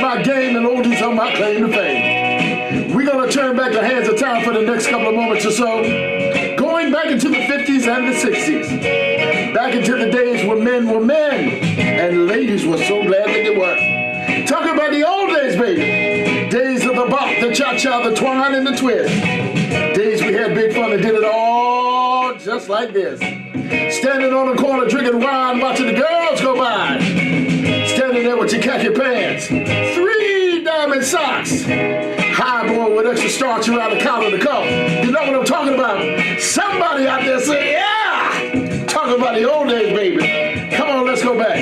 my game, and oldies are my claim to fame. We're going to turn back the hands of time for the next couple of moments or so. Going back into the 50s and the 60s. Back into the days where men were men, and ladies were so glad that they were. Talking about the old days, baby. Days of the bop, the cha-cha, the twine, and the twist. Days we had big fun and did it all just like this. Standing on the corner drinking wine, watching the girls go by. Standing there with your khaki pants, 3 diamond socks, high boy with extra starch around the collar of the cuff. You know what I'm talking about? Somebody out there say, yeah! Talking about the old days, baby. Come on, let's go back.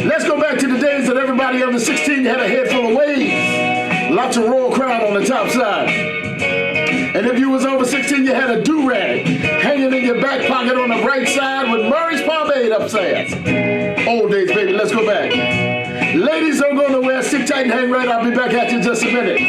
Let's go back to the days that everybody under 16 had a head full of waves. Lots of royal crown on the top side. And if you was over 16, you had a do-rag hanging in your back pocket on the right side with Murray's pomade upstairs. Old days, baby, let's go back. Ladies, don't go nowhere. Sit tight and hang right. I'll be back at you in just a minute.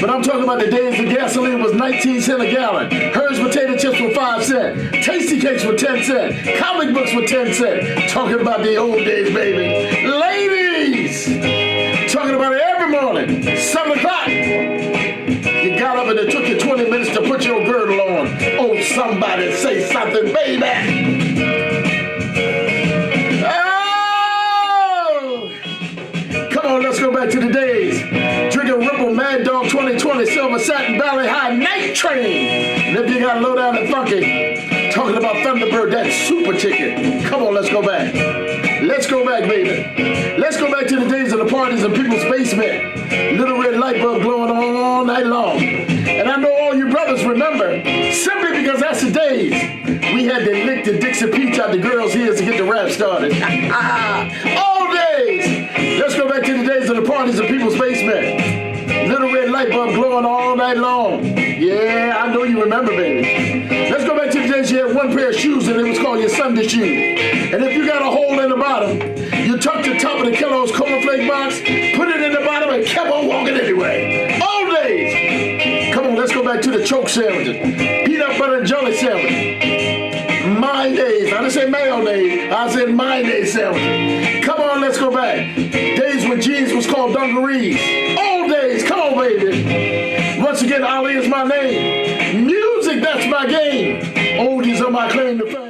But I'm talking about the days the gasoline was 19 cents a gallon. Hers potato chips were 5 cents. Tasty cakes were 10 cents. Comic books were 10 cents. Talking about the old days, baby. Ladies! Talking about it every morning. 7 o'clock. You got up and it took you 20 minutes to put your girdle on. Oh, somebody say something, baby. Oh! Come on, let's go back to the days. Drinking Ripple Mad Dog 2020 Silver Satin Valley High Night Train. And if you got low down and funky, talking about Thunderbird, that super chicken. Come on, let's go back. Let's go back, baby. Let's go back to the days of the parties in people's basement. Little red light bulb glowing all night long. And I know all you brothers remember, simply because that's the days we had to lick the Dixie Peach out the girls' ears to get the rap started. All days. Let's go back to the days of the parties in people's basement. Little red light bulb glowing all night long. Yeah, I know you remember, baby. Let's go back to the days you had one pair of shoes and it was called your Sunday shoes. And if you got a hole in the bottom, you tucked the top of the Kellogg's cornflake box, put it in the bottom, and kept on walking anyway. Old days. Come on, let's go back to the choke sandwiches. Peanut butter and jelly sandwich. Mayonnaise. I didn't say mayonnaise. I said mayonnaise sandwich. Come on, let's go back. Days when jeans was called dungarees. Old days. Come on, baby. Once again, Ali is my name. Music, that's my game. Oldies are my claim to fame.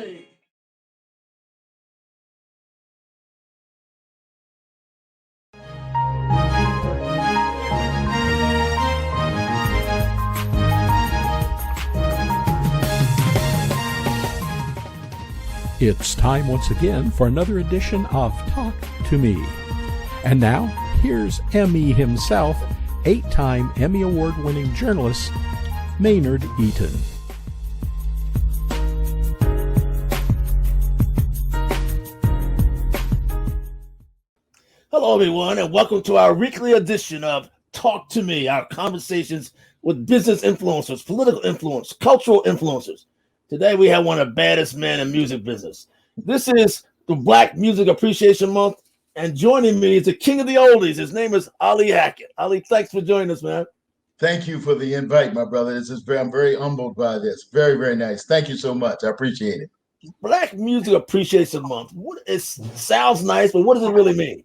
It's time once again for another edition of Talk to Me. And now, here's Emmy himself, 8-time Emmy Award-winning journalist, Maynard Eaton. Hello, everyone, and welcome to our weekly edition of Talk to Me, our conversations with business influencers, political influencers, cultural influencers. Today, we have one of the baddest men in music business. This is the Black Music Appreciation Month, and joining me is the king of the oldies. His name is Ali Hackett. Ali, thanks for joining us, man. Thank you for the invite, my brother. I'm very humbled by this. Very, very nice. Thank you so much. I appreciate it. Black Music Appreciation Month. It sounds nice, but what does it really mean?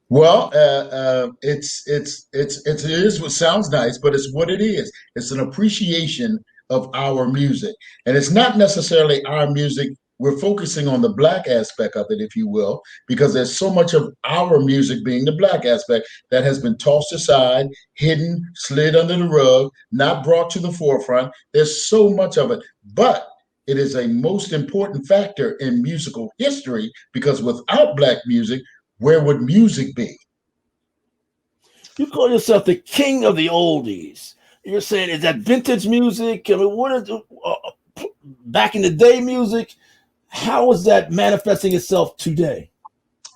Well, it is what sounds nice, but it's what it is. It's an appreciation of our music. And it's not necessarily our music. We're focusing on the Black aspect of it, if you will, because there's so much of our music being the Black aspect that has been tossed aside, hidden, slid under the rug, not brought to the forefront. There's so much of it. But it is a most important factor in musical history, because without Black music, where would music be? You call yourself the king of the oldies. You're saying, is that vintage music? I mean, what is back in the day music? How is that manifesting itself today?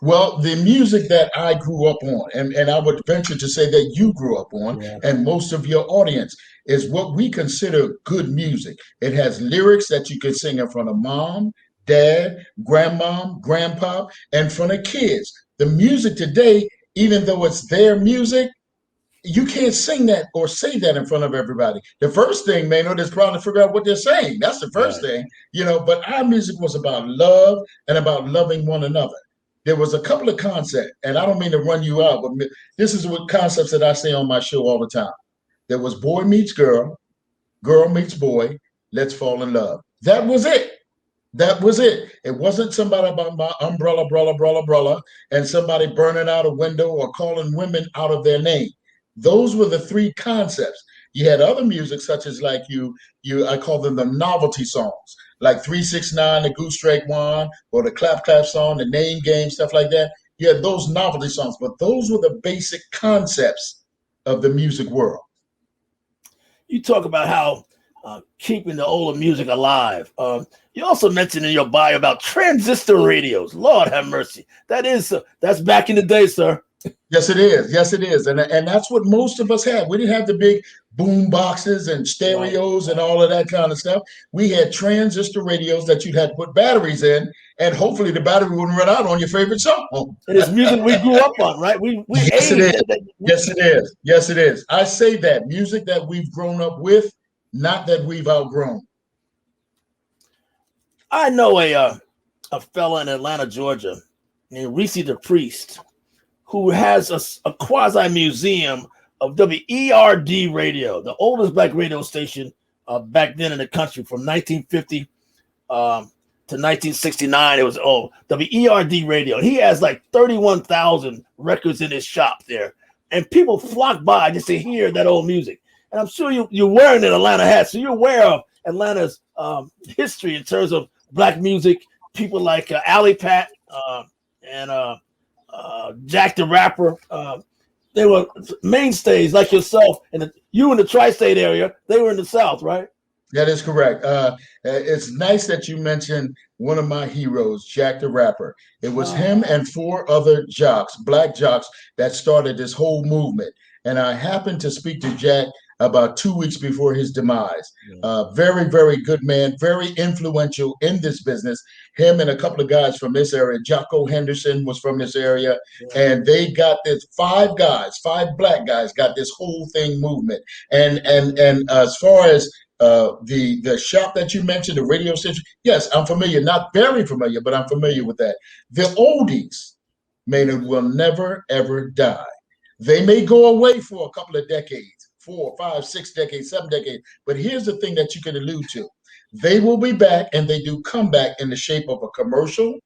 Well, the music that I grew up on, and I would venture to say that you grew up on, and most of your audience, is what we consider good music. It has lyrics that you can sing in front of mom, dad, grandmom, grandpa, and in front of kids. The music today, even though it's their music, you can't sing that or say that in front of everybody. The first thing, Maynard, is trying to figure out what they're saying. That's the first thing, but our music was about love and about loving one another. there was a couple of concepts, and I don't mean to run you out, but this is what concepts that I say on my show all the time. There was boy meets girl, girl meets boy, let's fall in love. That was it. That was it. It wasn't somebody about my umbrella, and somebody burning out a window or calling women out of their name. Those were the three concepts. You had other music such as like I call them the novelty songs, like 369, the Goose Strike One, or the Clap Clap song, the Name Game, stuff like that. You had those novelty songs, but those were the basic concepts of the music world. You talk about how keeping the older music alive. You also mentioned in your bio about transistor radios. Lord have mercy. That's back in the day, sir. Yes, it is. Yes, it is. And that's what most of us had. We didn't have the big boom boxes and stereos and all of that kind of stuff. We had transistor radios that you'd have to put batteries in, and hopefully the battery wouldn't run out on your favorite song. It is music we grew up on, right? Yes, it is. Yes, it is. Yes, it is. I say that music that we've grown up with, not that we've outgrown. I know a fella in Atlanta, Georgia, named Reese the Priest, who has a quasi museum of WERD radio, the oldest black radio station back then in the country, from 1950 to 1969. It was WERD radio. He has like 31,000 records in his shop there, and people flock by just to hear that old music. And I'm sure you're wearing an Atlanta hat, so you're aware of Atlanta's history in terms of black music. People like Alley Pat and Jack the Rapper. They were mainstays like yourself, and you in the tri-state area. They were in the South, right? That is correct. It's nice that you mentioned one of my heroes, Jack the Rapper. It was him and 4 other jocks, black jocks, that started this whole movement. And I happened to speak to Jack about 2 weeks before his demise. Very, very good man, very influential in this business. Him and a couple of guys from this area, Jocko Henderson was from this area, and they got this 5 black guys got this whole thing movement. And as far as the shop that you mentioned, the radio station, yes, I'm familiar, not very familiar, but I'm familiar with that. The oldies, Maynard, will never, ever die. They may go away for a couple of decades, 4, 5, 6 decades, 7 decades. But here's the thing that you can allude to. They will be back, and they do come back in the shape of a commercial,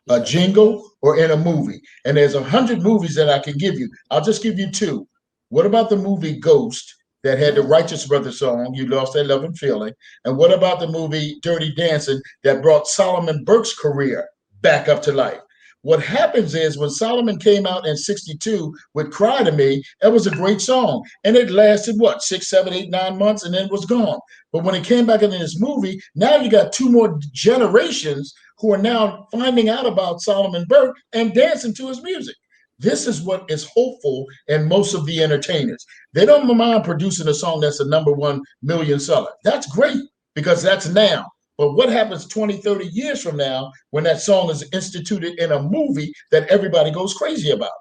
a jingle, or in a movie. And there's 100 movies that I can give you. I'll just give you 2. What about the movie Ghost that had the Righteous Brothers song, You Lost That Love and Feeling? And what about the movie Dirty Dancing that brought Solomon Burke's career back up to life? What happens is when Solomon came out in 62 with Cry to Me, it was a great song. And it lasted, 6, 7, 8, 9 months, and then it was gone. But when it came back in this movie, now you got 2 more generations who are now finding out about Solomon Burke and dancing to his music. This is what is hopeful in most of the entertainers. They don't mind producing a song that's a #1 million seller. That's great, because that's now. But what happens 20, 30 years from now when that song is instituted in a movie that everybody goes crazy about?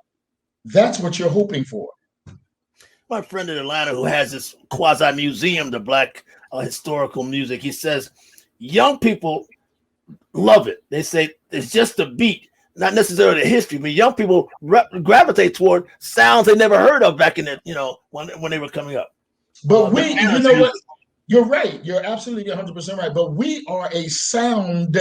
That's what you're hoping for. My friend in Atlanta who has this quasi museum to black historical music, he says young people love it. They say it's just the beat, not necessarily the history, but young people gravitate toward sounds they never heard of back in the, when they were coming up. But you know what? You're right. You're absolutely 100% right. But we are a sound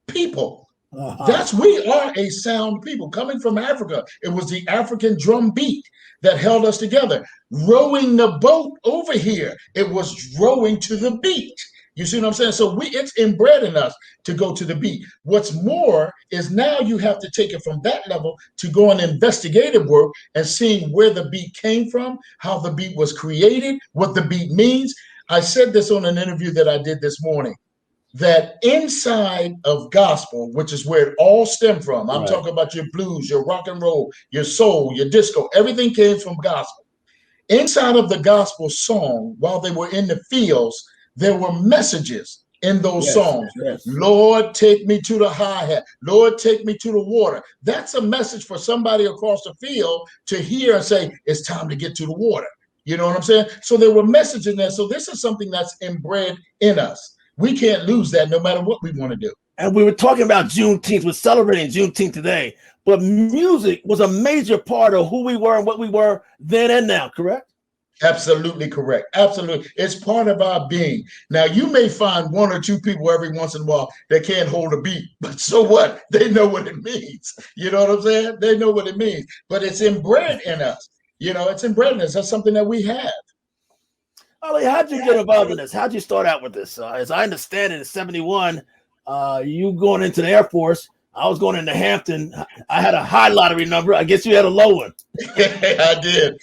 people. We are a sound people coming from Africa. It was the African drum beat that held us together. Rowing the boat over here, it was rowing to the beat. You see what I'm saying? So it's inbred in us to go to the beat. What's more is now you have to take it from that level to go on investigative work and seeing where the beat came from, how the beat was created, what the beat means. I said this on an interview that I did this morning, that inside of gospel, which is where it all stemmed from, I'm talking about your blues, your rock and roll, your soul, your disco, everything came from gospel. Inside of the gospel song, while they were in the fields, there were messages in those songs. Yes. Lord, take me to the hi-hat. Lord, take me to the water. That's a message for somebody across the field to hear and say, it's time to get to the water. You know what I'm saying? So there were messages in there. So this is something that's inbred in us. We can't lose that no matter what we want to do. And we were talking about Juneteenth. We're celebrating Juneteenth today. But music was a major part of who we were and what we were then and now, correct? Absolutely correct. Absolutely. It's part of our being. Now, you may find one or two people every once in a while that can't hold a beat, but so what? They know what it means. You know what I'm saying? They know what it means, but it's inbred in us. It's inbred in us. That's something that we have. Ollie, how'd you get involved in this? How'd you start out with this? As I understand it, in 71, you going into the Air Force. I was going into Hampton. I had a high lottery number. I guess you had a low one. I did.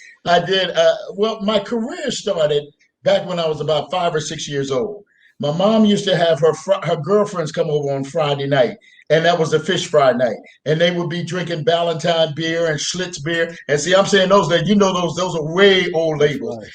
Well, my career started back when I was about 5 or 6 years old. My mom used to have her girlfriends come over on Friday night, and that was a fish fry night. And they would be drinking Ballantine beer and Schlitz beer. And see, I'm saying those those are way old labels. Right.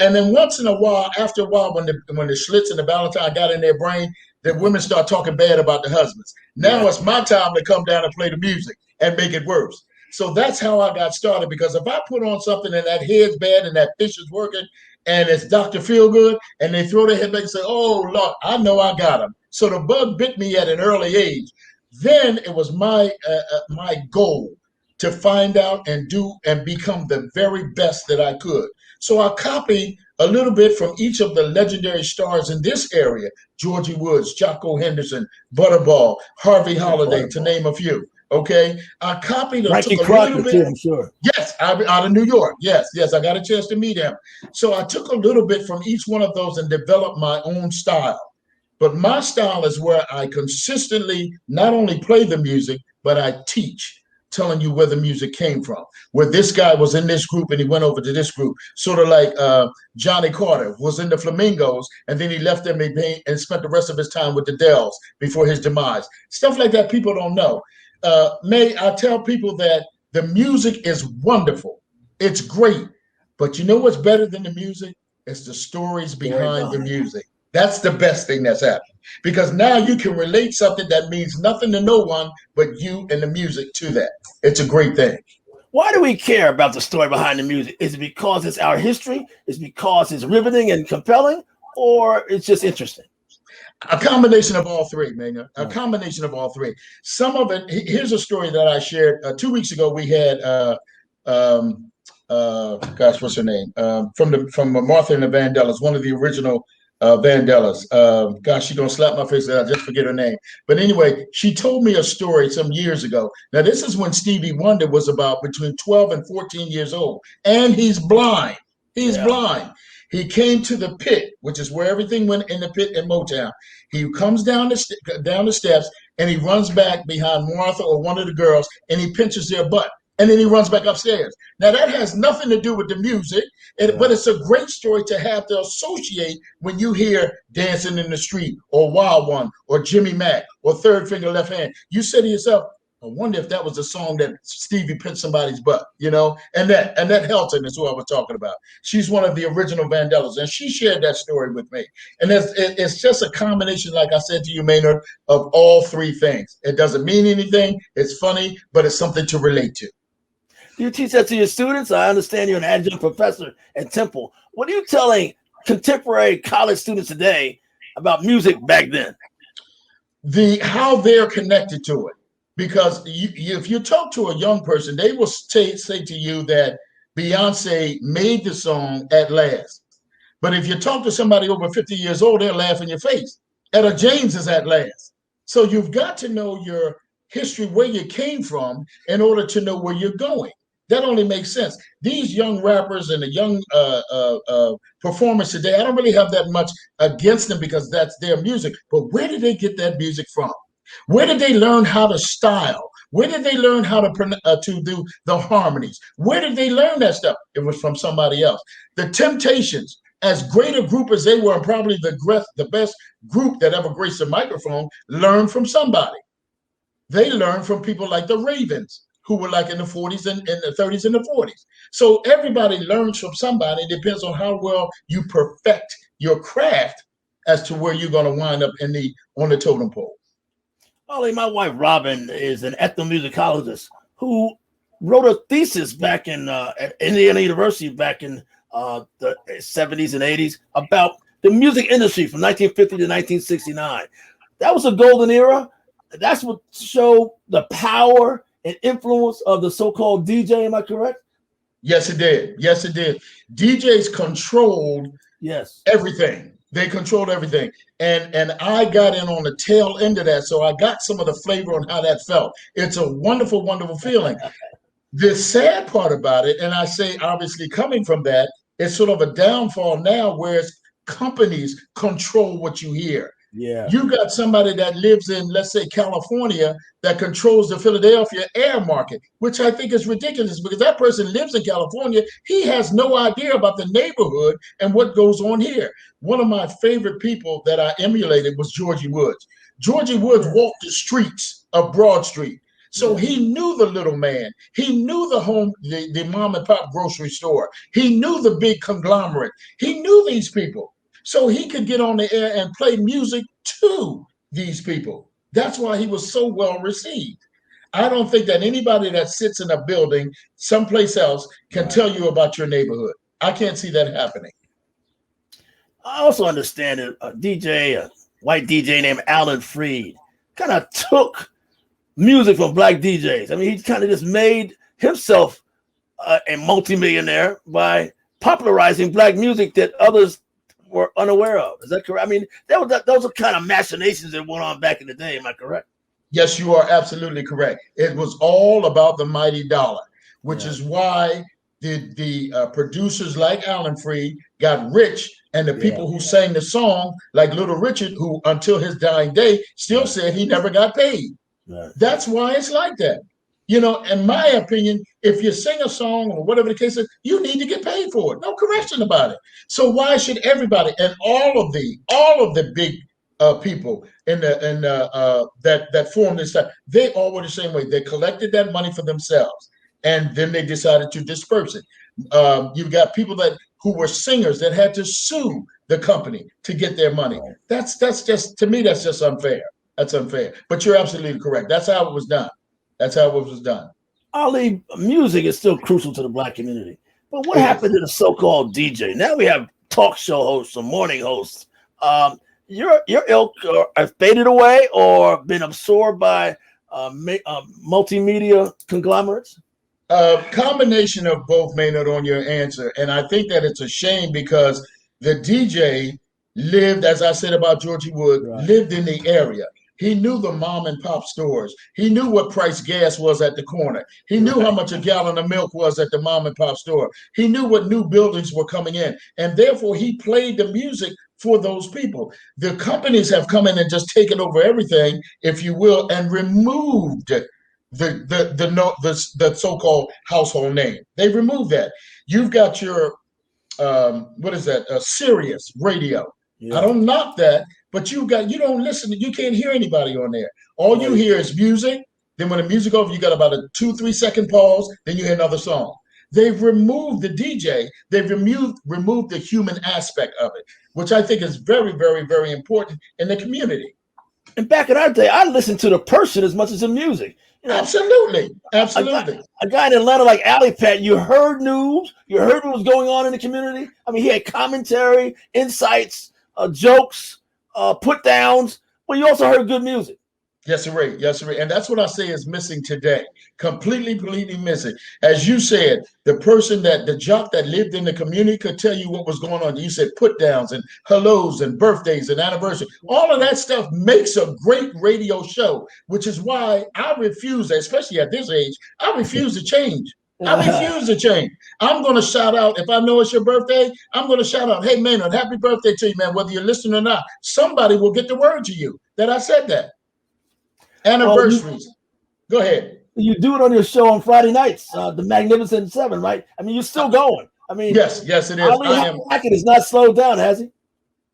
And then once in a while, after a while, when the Schlitz and the Ballantine got in their brain, the women start talking bad about the husbands. Now it's my time to come down and play the music and make it worse. So that's how I got started, because if I put on something and that head's bad and that fish is working and it's Dr. Feelgood and they throw their head back and say, oh, Lord, I know I got him. So the bug bit me at an early age. Then it was my goal to find out and do and become the very best that I could. So I copied a little bit from each of the legendary stars in this area: Georgie Woods, Jocko Henderson, Butterball, Harvey Holiday, to name a few. Okay, I copied and took a little bit. I'm sure. Yes, out of New York. Yes, I got a chance to meet him. So I took a little bit from each one of those and developed my own style. But my style is where I consistently not only play the music, but I teach, telling you where the music came from, where this guy was in this group and he went over to this group, sort of like Johnny Carter was in the Flamingos and then he left them and spent the rest of his time with the Dells before his demise. Stuff like that people don't know. I tell people that the music is wonderful. It's great. But you know what's better than the music? It's the stories behind the music. That's the best thing that's happened, because now you can relate something that means nothing to no one but you and the music to that. It's a great thing. Why do we care about the story behind the music? Is it because it's our history? Is it because it's riveting and compelling? Or it's just interesting? A combination of all three, man. A combination of all three. Some of it, here's a story that I shared 2 weeks ago. We had, what's her name? From Martha and the Vandellas, one of the original Vandellas. She's gonna slap my face. I just forget her name. But anyway, she told me a story some years ago. Now, this is when Stevie Wonder was about between 12 and 14 years old, and he's blind. He's blind. He came to the pit, which is where everything went in the pit in Motown. He comes down the steps and he runs back behind Martha or one of the girls and he pinches their butt. And then he runs back upstairs. Now, that has nothing to do with the music, but it's a great story to have to associate when you hear Dancing in the Street or Wild One or Jimmy Mack or Third Finger Left Hand. You say to yourself, I wonder if that was the song that Stevie pinched somebody's butt, and that Helton is who I was talking about. She's one of the original Vandellas, and she shared that story with me. And it's just a combination, like I said to you, Maynard, of all three things. It doesn't mean anything. It's funny, but it's something to relate to. Do you teach that to your students? I understand you're an adjunct professor at Temple. What are you telling contemporary college students today about music back then? How they're connected to it. Because if you talk to a young person, they will say to you that Beyonce made the song at last. But if you talk to somebody over 50 years old, they'll laugh in your face. Etta James is at last. So you've got to know your history, where you came from, in order to know where you're going. That only makes sense. These young rappers and the young performers today, I don't really have that much against them because that's their music. But where did they get that music from? Where did they learn how to style? Where did they learn how to do the harmonies? Where did they learn that stuff? It was from somebody else. The Temptations, as great a group as they were, and probably the best group that ever graced a microphone, learned from somebody. They learned from people like the Ravens, who were like in the 40s and in the 30s and the 40s. So everybody learns from somebody. It depends on how well you perfect your craft as to where you're going to wind up on the totem pole. Ollie, my wife Robin is an ethnomusicologist who wrote a thesis back at Indiana University back in the 70s and 80s about the music industry from 1950 to 1969. that was a golden era. That's what showed the power and influence of the so-called DJ. Am I correct? Yes, it did. Yes, it did. DJs controlled everything. They controlled everything. And I got in on the tail end of that. So I got some of the flavor on how that felt. It's a wonderful, wonderful feeling. The sad part about it, and I say obviously coming from that, it's sort of a downfall now, whereas companies control what you hear. Yeah. You got somebody that lives in, let's say, California that controls the Philadelphia air market, which I think is ridiculous because that person lives in California. He has no idea about the neighborhood and what goes on here. One of my favorite people that I emulated was Georgie Woods. Georgie Woods walked the streets of Broad Street. So he knew the little man. He knew the mom and pop grocery store. He knew the big conglomerate. He knew these people. So he could get on the air and play music to these people. That's why he was so well received. I don't think that anybody that sits in a building someplace else can tell you about your neighborhood. I can't see that happening. I also understand that a white DJ named Alan Freed, kind of took music from black DJs. I mean, he kind of just made himself a multimillionaire by popularizing black music that others were unaware of. Is that correct? I mean, those are kind of machinations that went on back in the day. Am I correct? Yes, you are absolutely correct. It was all about the mighty dollar, which is why the producers like Alan Freed got rich, and the people who sang the song, like Little Richard, who until his dying day still said he never got paid. That's why it's like that. You know, in my opinion, if you sing a song or whatever the case is, you need to get paid for it. No question about it. So why should everybody and all of the big people that formed this stuff, they all were the same way. They collected that money for themselves, and then they decided to disperse it. You've got people who were singers that had to sue the company to get their money. That's just, to me, that's just unfair. That's unfair. But you're absolutely correct. That's how it was done. That's how it was done. Ali, music is still crucial to the black community. But what happened to the so-called DJ? Now we have talk show hosts or morning hosts. Your ilk have faded away or been absorbed by multimedia conglomerates? Combination of both, Maynard, on your answer. And I think that it's a shame because the DJ lived, as I said about Georgie Wood, lived in the area. He knew the mom and pop stores. He knew what price gas was at the corner. He knew how much a gallon of milk was at the mom and pop store. He knew what new buildings were coming in. And therefore, he played the music for those people. The companies have come in and just taken over everything, if you will, and removed the so-called household name. They removed that. You've got your, Sirius radio. I don't knock that. But you don't listen, you can't hear anybody on there. All you hear is music. Then when the music over, you got about a 2-3 second pause, then you hear another song. They've removed the DJ, they've removed the human aspect of it, which I think is very, very, very important in the community. And back in our day, I listened to the person as much as the music. You know, absolutely. A guy in Atlanta like Alley Pat, you heard news, you heard what was going on in the community. I mean, he had commentary, insights, jokes, put downs, but you also heard good music. Yes, sir. Yes, sir. And that's what I say is missing today. Completely missing. As you said, the jock that lived in the community could tell you what was going on. You said put downs and hellos and birthdays and anniversaries. All of that stuff makes a great radio show, which is why I refuse, especially at this age, I refuse to change. I refuse to change. I'm going to shout out, if I know it's your birthday, I'm going to shout out, hey, Maynard, happy birthday to you, man, whether you're listening or not. Somebody will get the word to you that I said that. Anniversaries. Go ahead. You do it on your show on Friday nights, the Magnificent Seven, right? I mean, you're still going. I mean, yes, it is. Hackett has not slowed down, has he?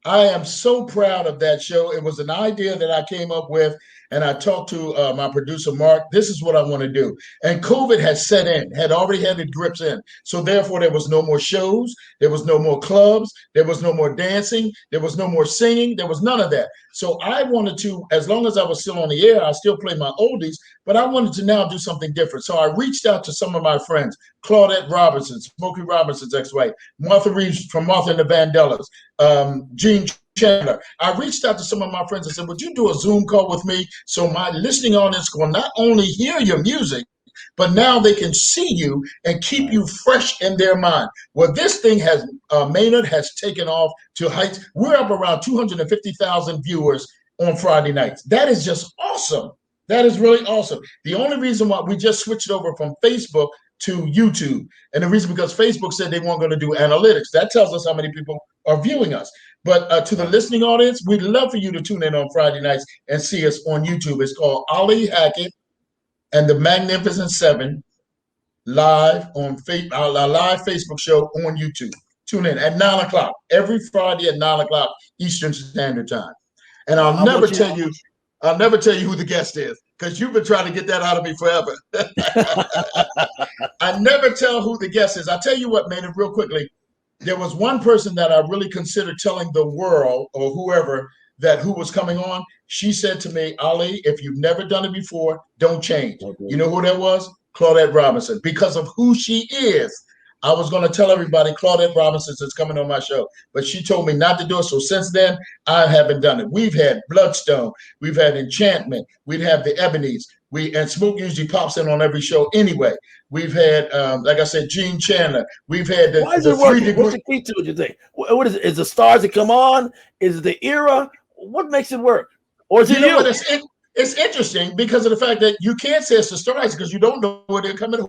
I am so proud of that show. It was an idea that I came up with, and I talked to my producer, Mark. This is what I want to do. And COVID had set in, had already had its grips in. So therefore, there was no more shows. There was no more clubs. There was no more dancing. There was no more singing. There was none of that. So I wanted to, as long as I was still on the air, I still play my oldies, but I wanted to now do something different. So I reached out to some of my friends, Claudette Robinson, Smokey Robinson's ex-wife, Martha Reeves from Martha and the Vandellas, Gene Chandler. I reached out to some of my friends and said, would you do a Zoom call with me so my listening audience will not only hear your music, but now they can see you and keep you fresh in their mind. Well, this thing has, Maynard has taken off to heights. We're up around 250,000 viewers on Friday nights. That is just awesome. That is really awesome. The only reason why we just switched over from Facebook to YouTube, and the reason because Facebook said they weren't going to do analytics. That tells us how many people are viewing us. But to the listening audience, we'd love for you to tune in on Friday nights and see us on YouTube. It's called Ali Hackett and the Magnificent Seven live on our live Facebook show on YouTube. Tune in at 9 o'clock every Friday at 9 o'clock Eastern Standard Time. And I'll never tell you who the guest is because you've been trying to get that out of me forever. I never tell who the guest is. I'll tell you what, man, real quickly. There was one person that I really considered telling the world or whoever that who was coming on. She said to me, Ali, if you've never done it before, don't change. Okay. You know who that was? Claudette Robinson. Because of who she is, I was going to tell everybody Claudette Robinson is coming on my show, but she told me not to do it. So since then, I haven't done it. We've had Bloodstone. We've had Enchantment. We'd have the Ebonies. And Smoke usually pops in on every show anyway. We've had, like I said, Gene Chandler. We've had the, Why is the it working? 3 What's the key to it, you think? What is it? Is the stars that come on? Is it the era? What makes it work? Or is it you? It's interesting because of the fact that you can't say it's the stars because you don't know where they're coming on.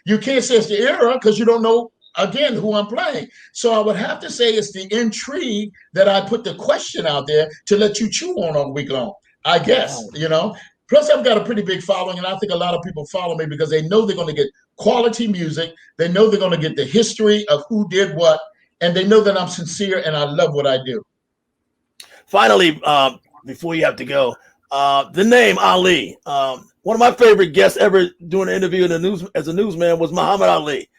You can't say it's the era because you don't know, again, who I'm playing. So I would have to say it's the intrigue that I put the question out there to let you chew on all week long, I guess, you know. Plus, I've got a pretty big following, and I think a lot of people follow me because they know they're going to get quality music. They know they're going to get the history of who did what, and they know that I'm sincere and I love what I do. Finally, before you have to go, the name Ali. One of my favorite guests ever doing an interview in the news as a newsman was Muhammad Ali.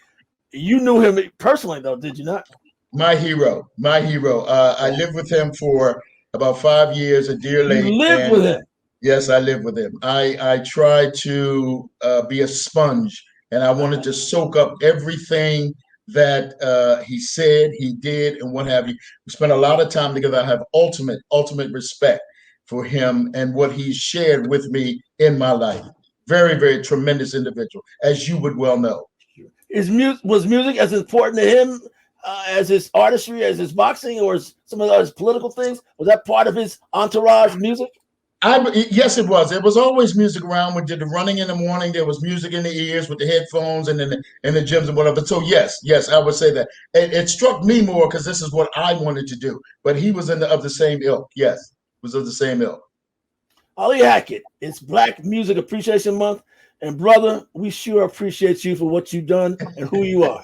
You knew him personally, though, did you not? My hero. I lived with him for about 5 years at Deer Lake. You lived with him? Yes, I lived with him. I tried to be a sponge, and I wanted to soak up everything that he said, he did, and what have you. We spent a lot of time together. I have ultimate respect for him and what he shared with me in my life. Very, very tremendous individual, as you would well know. Was music as important to him as his artistry, as his boxing, or some of his political things? Was that part of his entourage, music? Yes, it was. There was always music around. We did the running in the morning. There was music in the ears with the headphones and in the gyms and whatever. So yes, I would say that. It struck me more because this is what I wanted to do. But he was of the same ilk. Yes, was of the same ilk. Ali Hackett, it's Black Music Appreciation Month. And brother, we sure appreciate you for what you've done and who you are.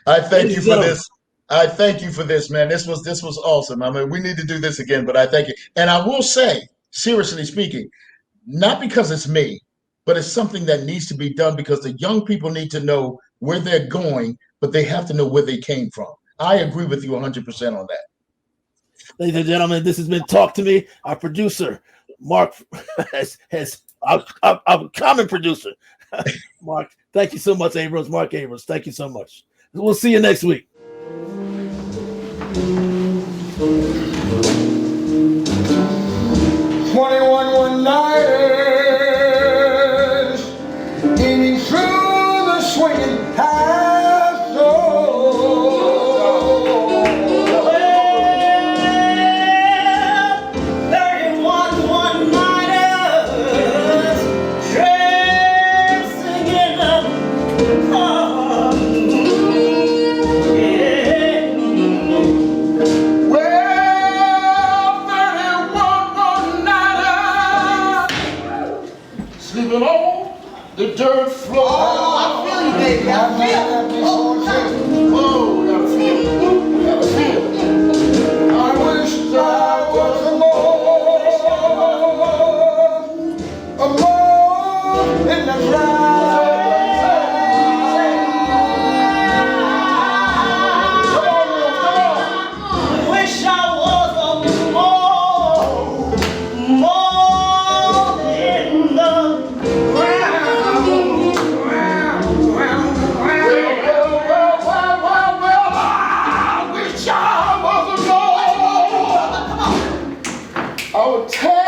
I thank you for this. I thank you for this, man. This was awesome. I mean, we need to do this again, but I thank you. And I will say, seriously speaking, not because it's me, but it's something that needs to be done because the young people need to know where they're going, but they have to know where they came from. I agree with you 100% on that. Ladies and gentlemen, this has been Talk to Me. Our producer, Mark, has our common producer, Mark. Thank you so much, Abrams. Mark Abrams. Thank you so much. We'll see you next week. 21 one-nighters eating through the swinging past door. Well, 31 one-nighters dressing in the park. Yeah. Well, 31 one-nighters sleeping on the dirt floor. Oh, I feel you, baby. I feel it. Oh, Gotta feel it. I wish I was alone in the wish I was more in the ground. gonna tear